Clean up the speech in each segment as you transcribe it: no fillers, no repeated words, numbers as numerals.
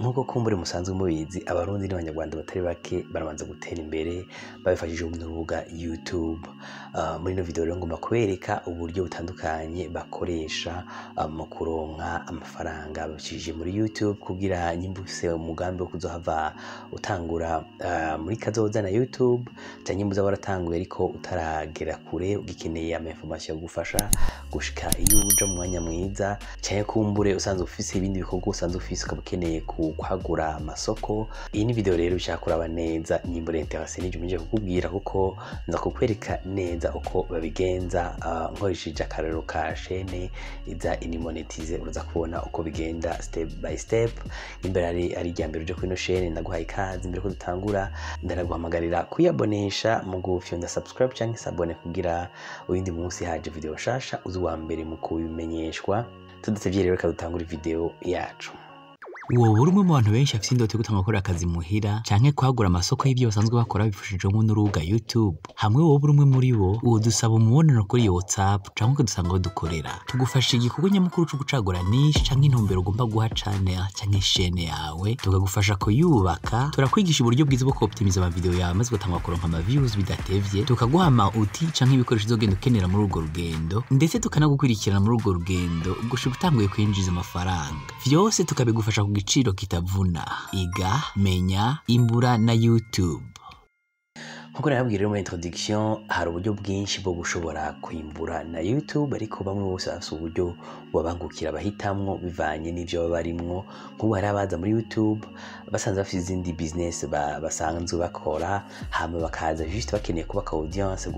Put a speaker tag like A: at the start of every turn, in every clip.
A: nkuko kumbure musanzwe mubizi abarundi n'abanyarwanda batari bake baramanza gutera imbere babifashije n'urubuga YouTube. Muri ino video rero ngomba kubereka uburyo butandukanye bakoresha mu kuronka amafaranga babicishije muri YouTube kugira nyimbuse umugambi wo kuzohava utangura muri kazoza na YouTube cyangwa imbuza waratanguye ariko utaragera kure ugikeneye ama information yo gufasha gushika iyo uja mu mwanya mwiza cyangwa kumbure usanzwe ufise ibindi bikorwa usanzwe ufise ukabukeneye kwagura amasoko. Iyi ni video rero bishaka kuraba neza nyimbure interesse n'ije muje kukubwira kuko nza kukwereka neza uko babigenza nkoresheje akarero ka chaîne iza inimonetize uruza kubona uko bigenda step by step. Imbere ari ryambere uje kuri no chaîne ndaguhaye ikaze imbere ko dutangura ndaraguhamagarira kuyabonesha mu gufyonda subscribe cyangwa sabone kugira uyindi munsi haje video shasha uzuwa mbere mu kubimenyeshwa. Tudasevye rero kadutangura video yacu.
B: Wowe uri mu bantu benshi afite indoto yo gutanga gukora akazi muhira canke kwagura amasoko y'ibyo basanzwe bakora bifashijwe n'urubuga YouTube. Hamwe wowe uri umwe muri bo udusaba umubonano kuri WhatsApp canke ukadusanga dukorera tugufasha igikorwa nyamukuru cyo gucagura niche canke intumbero ugomba guha channel canke chaîne yawe tukagufasha kuyubaka. Turakwigisha uburyo bwiza bwo optimiza ama video yawe maze gutanga kuronka ama views bidatevye, tukaguha ama outil canke ibikoresho uzogenda ukenera muri urwo rugendo, ndetse tukanagukurikirana muri urwo rugendo gushika utanguye kwinjiza amafaranga. Vyose tukabigufasha igiciro kitavuna. Iga, menya, imbura na YouTube.
A: Nkuko nababwira muri introduction hari uburyo bwinshi bwo gushobora kwimbura na YouTube ariko bamwe bose bafite uburyo babangukira bahitamwo bivanye n'ivyo barimwo. Nkuko hari abaza muri YouTube basanze bafite izindi business basanzwe bakora hama bakaza juste bakeneye kubaka audience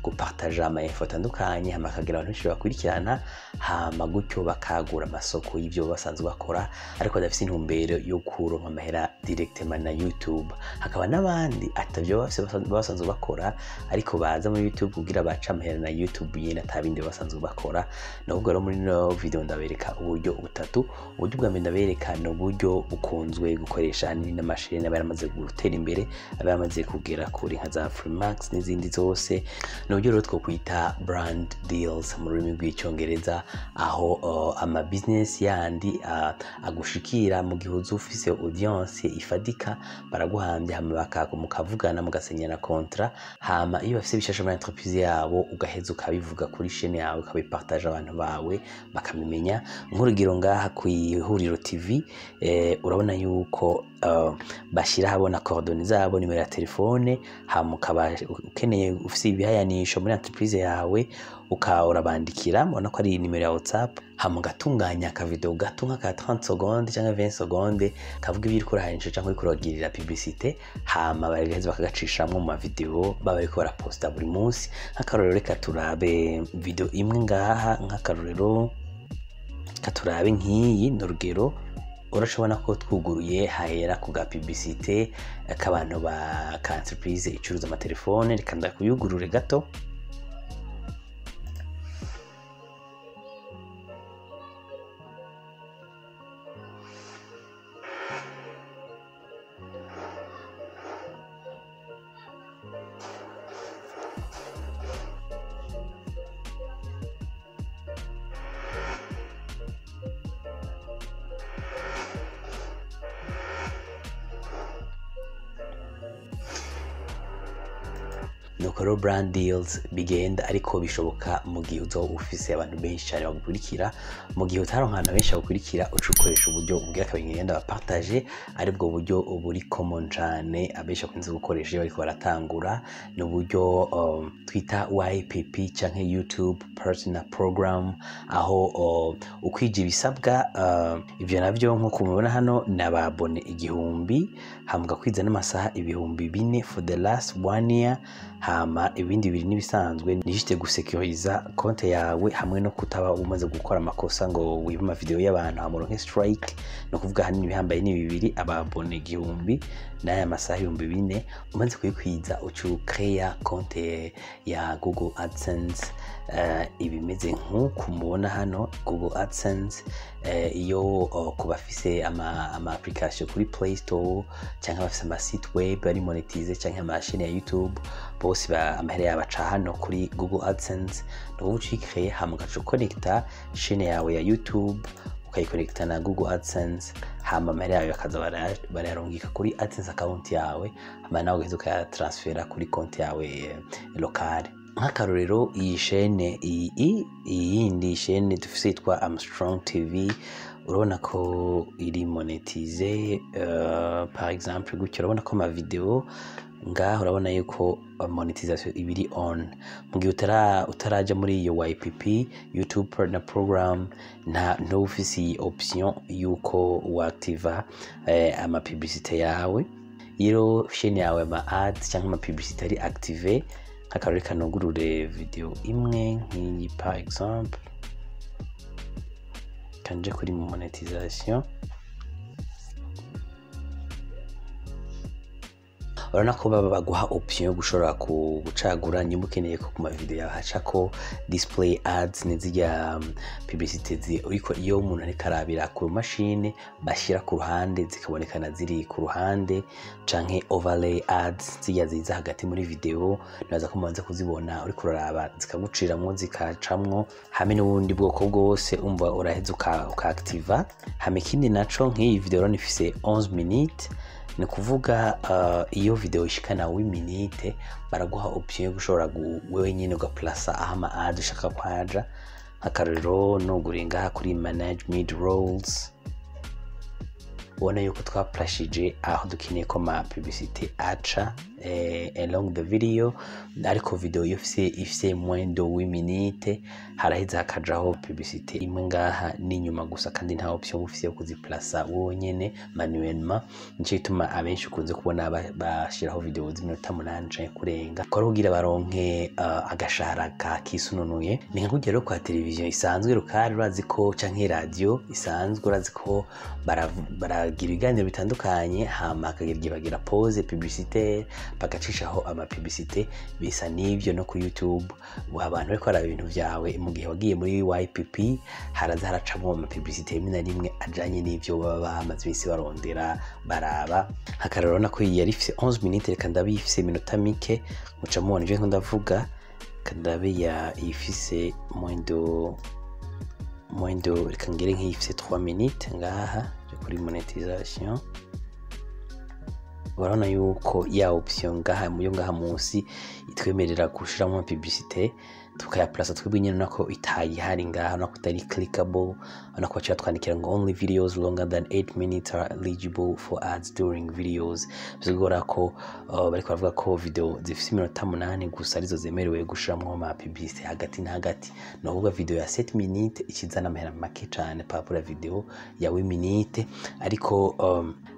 A: gupartager ama info atandukanye hama kagira abantu benshi bakurikirana hama gutyo bakagura amasoko y'ivyo basanzwe bakora ariko badafite intumbero yo kuronka amahera directement na YouTube. Hakaba n'abandi atavyo basanzwe bakora ariko baza muri YouTube kugira baca amahera na YouTube yene atabindi basanzwe bakora. Nubwo rero muri no video ndabereka uburyo butatu. Uburyo bwa mbere ndabereka no buryo bukunzwe gukoresha n'amashine abaramaze gutera imbere abaramaze kugera kuri nka za Freemax n'izindi zose. Nubwo rero twokwita brand deals mu rurimi rw'icyongereza aho ama business yandi agushikira mu gihe uzufise audience ifadika baraguhambye hama bakavugana mugasenyana kontra hama iyo bafise bishasha muri entreprise yabo ugaheza ukabivuga kuri chaîne yawe ukabipartage abantu bawe bakamimenya. Nk'urugero ngaha ku Ihuriro TV urabona yuko bashira habona coordonnées zabo nimero ya telefone hama ukaba ukeneye ufise ibihayanisho muri entreprise yawe urabandikira mubona ko ari nimero ya WhatsApp hama gatunganya ka video gato nka 30 secondes cyangwa 20 secondes kavuga ibiri kurahanisha cyangwa kuragirira publicité hama barigeze bakagacishamwe mu video baba ariko baraposta buri munsi. Nk'akarorero reka turabe video imwe ngaha nk'akarorero katurabe nk'iyi n'urugero urashobona ko twuguruye hahera ku ga publicité k'abantu ba entreprise icuruza amatelefone. Reka ndakuyugurure gato. Nuko brand deals bigenda ariko bishoboka mu gihe uzo ufise abantu benshi cyane bagukurikira. Mu gihe utaronkana benshi bagukurikira ucukoresha uburyo ubwira kabingenda bapartage aribwo buryo buri common cyane abesha kunze gukoresha iyo bariko baratangura. N'uburyo twita YPP canke YouTube Partner Program aho ukwije ibisabwa ivyo navyo nko mubona hano nababone 1000 hambwa kwiza n'amasaha 2400 for the last 1 year hama ibindi biri nibisanzwe nijite gusecuriza konte yawe hamwe no kutaba umaze gukora amakosa ngo wiba ama video y'abantu hamuronke strike. No kuvuga hanini bihambaye ni bibiri ababone 1000 n'aya masaha 2400 umaze kuyikwiza ucu create konte ya Google AdSense. Ibimeze nk'uko mubona hano Google AdSense iyo kubafise ama application kuri Play Store cyangwa bafise ama site web bari monetize cyangwa ama chaîne ya YouTube bose amahera yabaca hano kuri Google AdSense. No ucikre hamwe gacu connecta chaîne yawe ya YouTube ukayikonekta na Google AdSense, hama amahera yawe bakaza barayarungika kuri AdSense account yawe, hama nawe ugaheza ukayatransfera kuri konti yawe lokale. Nk'akarorero iyi shene iyindi shene dufise yitwa Armstrong TV, urabona ko iri monetize par exemple gutyo, urabona ko ama video ngaho urabona yuko monetization ibiri on. Mu gihe utaraja muri iyo YPP YouTube Partner Program, nta ufise option yuko uactiva ama publicité yawe. Iyo shene yawe ama ads cyangwa ama publicité ari active, nk'akarori kanugurure video imwe nk'iyi par exemple, kanje kuri monetization, urabona ko baba baguha option yo gushobora gucagura nyuma ukeneye ko ku ma video yawe hacako display ads n'izijya publicité uriko iyo umuntu ariko arabira ku mashine bashira ku ruhande zikabonekana ziri ku ruhande, canke overlay ads zijya ziza hagati muri video, naza ko mubanza kuzibona uri kuraraba zikaguciramwo zikacamwo, hamwe n'ubundi bwoko bwose umva uraheza ukaactiva. Hamwe ikindi naco nk'iyi video rero ifise 11 minutes, ni kuvuga iyo video ishikana 8 minutes baraguha option yo gushobora wewe nyine ugaplasa aho ama ads ushaka kwaja. Akarero nugure ngaha kuri manage mid rolls, ubona yuko twaplashije aho dukeneye ko ma publicité aca along the video, ariko video ifise moins de 8 minutes haraheza hakajaho publicité imwe ngaha n'inyuma gusa, kandi nta option ufise yo kuziplasa wonyene manuellement. Nico gituma abenshi ukunze kubona bashiraho video z'iminota 8 kurenga ko rugira baronke agashahara ka kisununuye. Ni nka kugera kwa televiziyo isanzwe rukari uraziko canke radio isanzwe uraziko baragira ibiganiro bitandukanye, hama akagira bagira pause publicité bagacishaho ama publicité. Bisa n'ivyo no ku YouTube, abantu bariko baraba ibintu vyawe mu gihe wagiye muri YPP haraza haracamo ama publicité rimwe na rimwe ajanye n'ivyo baba bamaze imisi barondera baraba. Hakarero nako yari ifise 11 minutes, reka ndabe ifise iminota mike muca mubona ivyo ndavuga, kandabe ya ifise mwendo reka ngire nk'ifise 3 minutes ngaha kuri monetization. Urabona yuko ya option ngaha muyo ngaha munsi itwemerera gushiramo publicité tukayaplasa twebwe nyene, nako itayihari ngaha, nako itari clickable, nako cyo twandikira ngo only videos longer than 8 minutes are eligible for ads during videos. Bizigora ko bariko bavuga ko video zifise iminota 8 gusa arizo zemerewe gushiramo ama publicité hagati na hagati, no kuvuga video ya 7 minutes ikizana amahera make cyane papura video ya 8 minutes. Ariko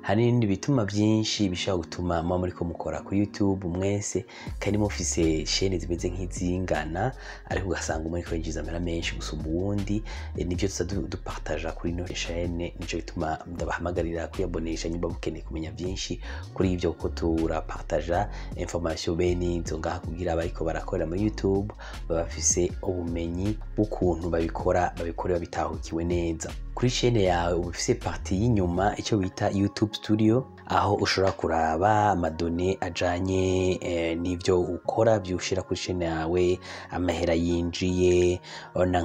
A: hari n'ibindi bituma byinshi bishaka gutuma muri ko mukora ku YouTube mwese kandi mufise chaîne zimeze nk'izingana, ariko ugasanga muri ko yinjiza amahera menshi gusumba uwundi. Nivyo dupartager kuri no chaîne, nico bituma ndabahamagarira kuyabonesha nyumba mukeneye kumenya byinshi kuri ivyo ko turapartager information bene izo ngaha kugira bariko barakorera muri YouTube babafise ubumenyi bw'ukuntu babikora babitahukiwe neza. Kuri chaîne yawe ubufise partie y'inyuma icyo bita YouTube Studio, aho ushobora kuraba amadone ajanye n'ivyo ukora byushira kuri chaîne yawe, amahera yinjiye, ona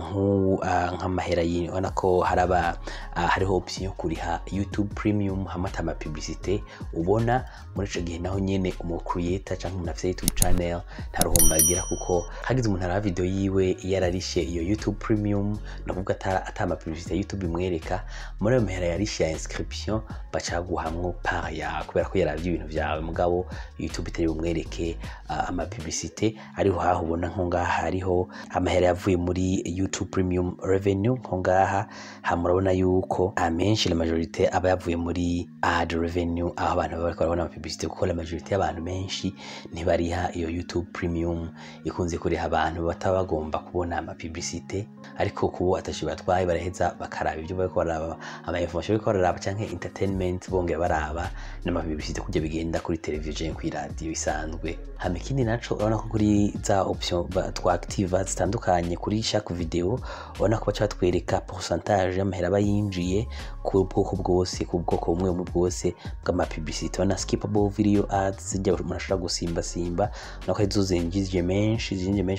A: nk'amahera ona ko haraba hariho option yo kuriha YouTube Premium hamata ama publicité ubona muri ico gihe, naho nyene umu creator cyangwa umuntu afite YouTube channel ntaruhombagira, kuko hagize umuntu ara video yiwe yararishe iyo YouTube Premium, navuga atama publicité YouTube imwereka muri ayo mahera yarishe ya inscription bacaguhamwo par ya, kubera ko yaravye ibintu vyawe mugabo YouTube itari bumwereke ama publicité. Ariho haho ubona nko ngaha hariho amahera yavuye muri YouTube Premium revenue, nko ngaha hamurabona yuko amenshi la majorité aba yavuye muri ad revenue, aho abantu bariko barabona ama publicité, kuko la majorité y'abantu menshi ntibariha iyo YouTube Premium, ikunze kuriha abantu bataba bagomba kubona ama publicité. Ariko kubo atashobora twaye baraheza bakaraba ibyo bariko baraba, ama information bariko baraba canke entertainment bongera baraba n'ama publicité kujya bigenda kuri television kuri radio isanzwe. Hame kindi naco urabona ko kuri za option twaactiva zitandukanye kuri chaque video, ubona ko bacha twereka pourcentage y'amahera bayinjiye ku bwoko bwose, ku bwoko bumwe bwose bw'ama publicité. Wana skippable video ads zijya murashaka gusimba nako izo zinjije menshi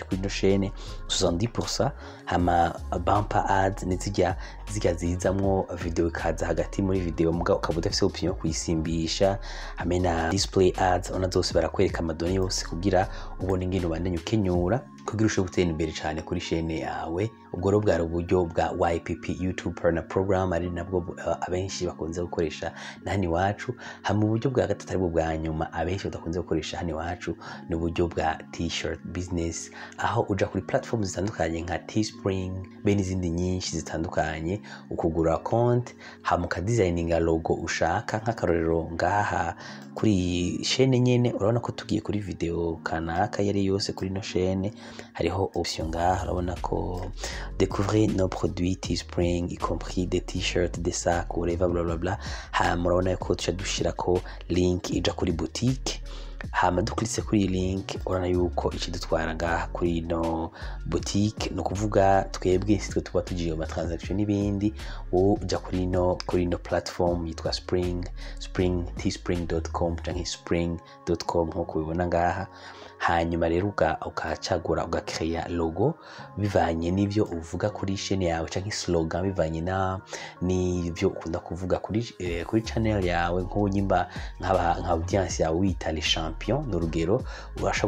A: kuri no chaîne 70%, hama bumper ads nizijya zirya zizamwo video ikaza hagati muri video muga ukaba udafise option yo kuyisimbisha hamwe na display ads ona zose barakwereka amadoni yose kugira ubone ingene ubandanye ukenyura kugira ushobore gutera imbere cyane kuri chaîne yawe. Ubwo rero bwari uburyo bwa YPP YouTube Partner Program ari nabwo abenshi bakunze gukoresha na hano iwacu. Hamwe uburyo bwa gatatu ari bwo bwa nyuma abenshi badakunze gukoresha hano iwacu ni uburyo bwa t-shirt business, aho uja kuri platform zitandukanye nka Teespring be n'izindi nyinshi zitandukanye ukugura account hamuka designinga logo ushaka. Nk'akarorero ngaha kuri chaîne nyene urabona ko tugiye kuri video kanaka yari yose kuri no chaîne hariho option ngaha urabona ko découvrir nos produits Teespring y compris des t-shirts, des sacs, whatever bla bla bla. Murabona ko tuca dushirako link ija kuri boutique. Hama duklitse kuri link urana yuko ikidutwara ngaha kuri no boutique, no kuvuga twebwe sitwe tuba tugiye mu transaction n'ibindi. Wo uja kuri no platform yitwa teespring.com canke spring.com nkuko ubibona ngaha. Hanyuma rero ukacagura ugakreya logo bivanye n'ivyo uvuga kuri chaîne yawe canke slogan bivanye n'ivyo ukunda kuvuga kuri channel yawe. Nk'unyimba nka audience yawe wita les champions n'urugero urasha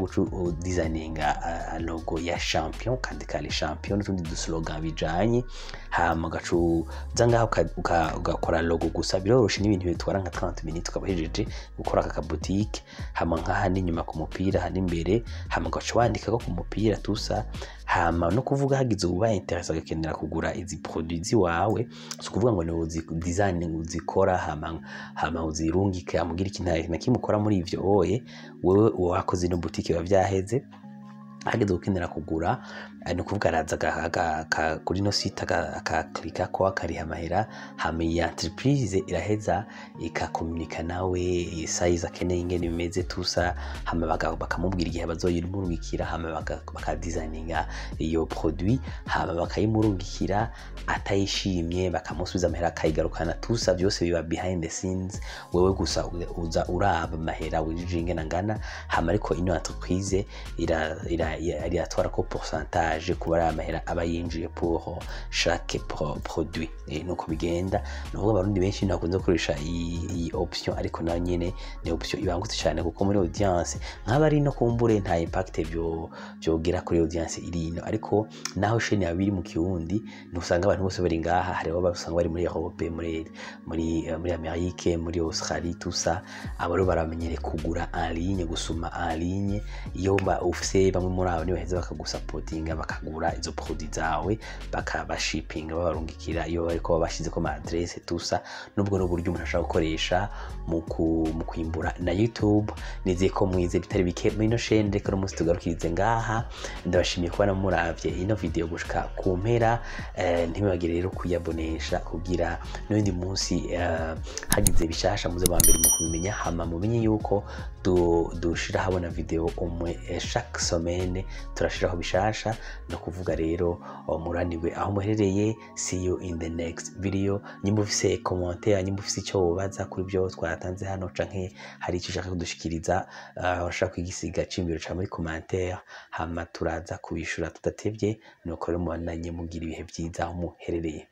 A: designinga logo ya champion kandi les champions n'utundi du slogan bijanye. Hama gacu zanga ugakora logo gusa biroroshe n'ibintu bitwara nka 30 minutes ukabahejeje gukora aka boutique. Hama nkaha n'inyuma ku mupira hani imbere hama gacu wandika ko ku mupira tusa. Hama no kuvuga hagize uba interest agakenera kugura izi produits wawe so kuvuga ngo no designing uzikora hama uzirungike amugira ikintu na kimukora muri ivyo wewe wakoze no boutique bavyaheze. Hageze ukenera kugura no kuvuga araza kuri no site akaklika ko akariha amahera. Hama ya entreprise iraheza ikakomunika nawe size akeneye ingene bimeze tusa. Hama bakamubwira igihe bazoyimurungikira. Hama bakadesigninga iyo produit hama bakayimurungikira. Atayishimye bakamusubiza amahera akayigarukana tusa. Byose biba behind the scenes, wewe gusa uza uraba amahera winjije ingena ngana. Hama ariko ino entreprise iratwara ko pourcentage kuba amahera aba yinjiye pour chaque produit. Nuko bigenda nuvuga abarundi benshi nakunze gukoresha iyi option, ariko na nyene ni option ibangutse cyane kuko muri audience nk'abari no kumbure nta impact byogera kuri audience irino. Ariko naho chaîne yabiri mu kirundi nusanga abantu bose bari ngaha, hari abo basanga bari muri Europe, muri Amerique, muri Australie tusa. Abo baramenyere kugura en ligne, gusuma en ligne. Iyo ufise bamwe muri abo ni baheze bakagusupportinga bakagura izo produits zawe bakabashipinga babarungikira iyo bariko bashize ko ma adresse tusa. Nubwo no buryo umuntu ashaka gukoresha mu kwimbura na YouTube. Nize ko mwize bitari bike muri no chaîne. Reka no musi tugarukirize ngaha. Ndabashimiye kuba namuravye ino video gushika ku mpera. Ntibagire rero kuyabonesha kugira n'undi munsi hagize bishasha muze bambere mu kubimenya. Hama mumenye yuko dushira habona video umwe chaque semaine turashiraho bishasha. No kuvuga rero muraniwe aho muherereye. See you in the next video. Nyimba ufise commentaire, nyimba ufise icyo wobaza kuri byo twatanze hano canke hari icyo ushaka kudushikiriza urashaka kwigisiga cimbiro ca muri commentaire. Hama turaza kubishura tudatevye. Nuko rero mubandanye mugira ibihe byiza aho muherereye.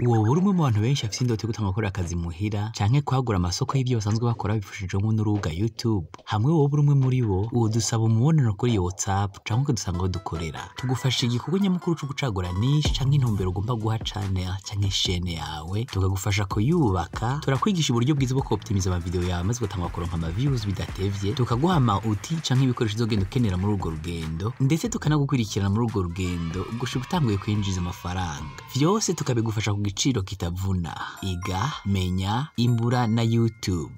B: Wowe uri umwe mu bantu benshi afite indoto yo gutanga gukora akazi muhira canke kwagura amasoko y'ibyo basanzwe bakora bifashijwe n'urubuga YouTube. Hamwe wowe uri umwe muri bo udusaba umubonano kuri WhatsApp canke ukadusanga aho dukorera. Tugufasha igikorwa nyamukuru cyo gucagura niche canke intumbero ugomba guha channel canke chaîne yawe, tukagufasha kuyubaka. Turakwigisha uburyo bwiza bwo optimiza ama video yawe maze ugatanga kuronka ama views bidatevye. Tukaguha ama outil canke ibikoresho uzogenda ukenera muri urwo rugendo, ndetse tukanagukurikirana muri urwo rugendo gushika utanguye kwinjiza amafaranga. Vyose tukabigufasha ku giciro kitavuna. Iga, menya, imbura na YouTube.